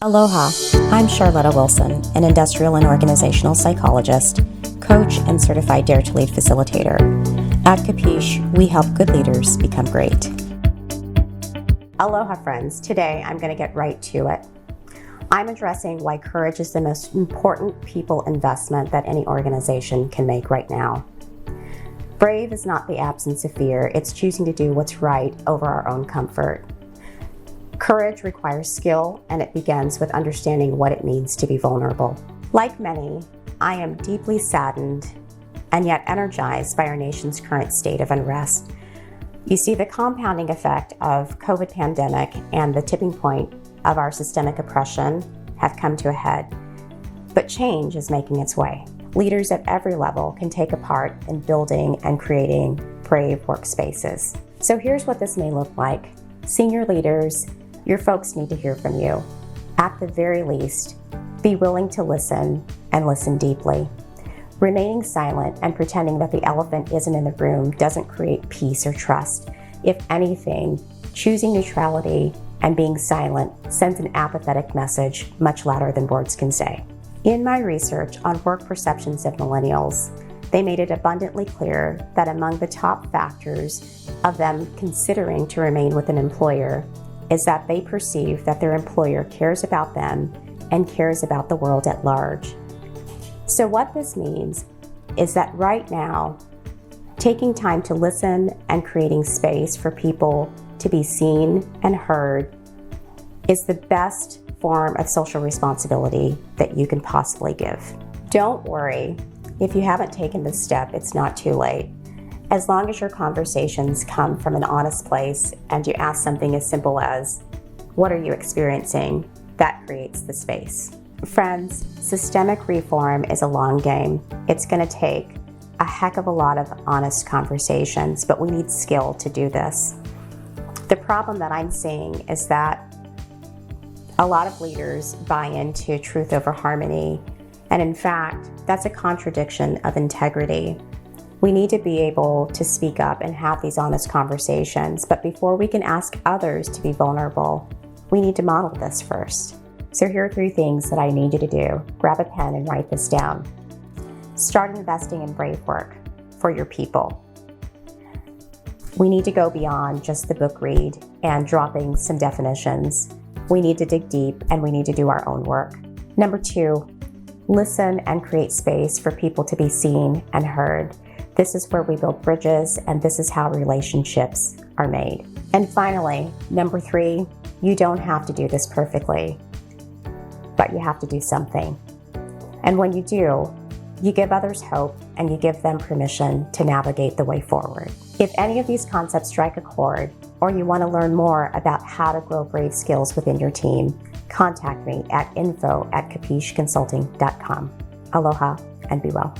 Aloha, I'm Charlotta Wilson, an industrial and organizational psychologist, coach, and certified Dare to Lead facilitator. At CaPeesh, we help good leaders become great. Aloha, friends. Today, I'm going to get right to it. I'm addressing why courage is the most important people investment that any organization can make right now. Brave is not the absence of fear, it's choosing to do what's right over our own comfort. Courage requires skill, and it begins with understanding what it means to be vulnerable. Like many, I am deeply saddened and yet energized by our nation's current state of unrest. You see, the compounding effect of COVID pandemic and the tipping point of our systemic oppression have come to a head, but change is making its way. Leaders at every level can take a part in building and creating brave workspaces. So here's what this may look like. Senior leaders, your folks need to hear from you. At the very least, be willing to listen and listen deeply. Remaining silent and pretending that the elephant isn't in the room doesn't create peace or trust. If anything, choosing neutrality and being silent sends an apathetic message much louder than words can say. In my research on work perceptions of millennials, they made it abundantly clear that among the top factors of them considering to remain with an employer is that they perceive that their employer cares about them and cares about the world at large. So what this means is that right now, taking time to listen and creating space for people to be seen and heard is the best form of social responsibility that you can possibly give. Don't worry, if you haven't taken this step, it's not too late. As long as your conversations come from an honest place and you ask something as simple as, what are you experiencing? That creates the space. Friends, systemic reform is a long game. It's going to take a heck of a lot of honest conversations, but we need skill to do this. The problem that I'm seeing is that a lot of leaders buy into truth over harmony, and in fact, that's a contradiction of integrity. We need to be able to speak up and have these honest conversations, but before we can ask others to be vulnerable, we need to model this first. So here are 3 things that I need you to do. Grab a pen and write this down. Start investing in brave work for your people. We need to go beyond just the book read and dropping some definitions. We need to dig deep and we need to do our own work. Number 2, listen and create space for people to be seen and heard. This is where we build bridges, and this is how relationships are made. And finally, number 3, you don't have to do this perfectly, but you have to do something. And when you do, you give others hope and you give them permission to navigate the way forward. If any of these concepts strike a chord, or you want to learn more about how to grow brave skills within your team, contact me at info@capeeshconsulting.com. Aloha and be well.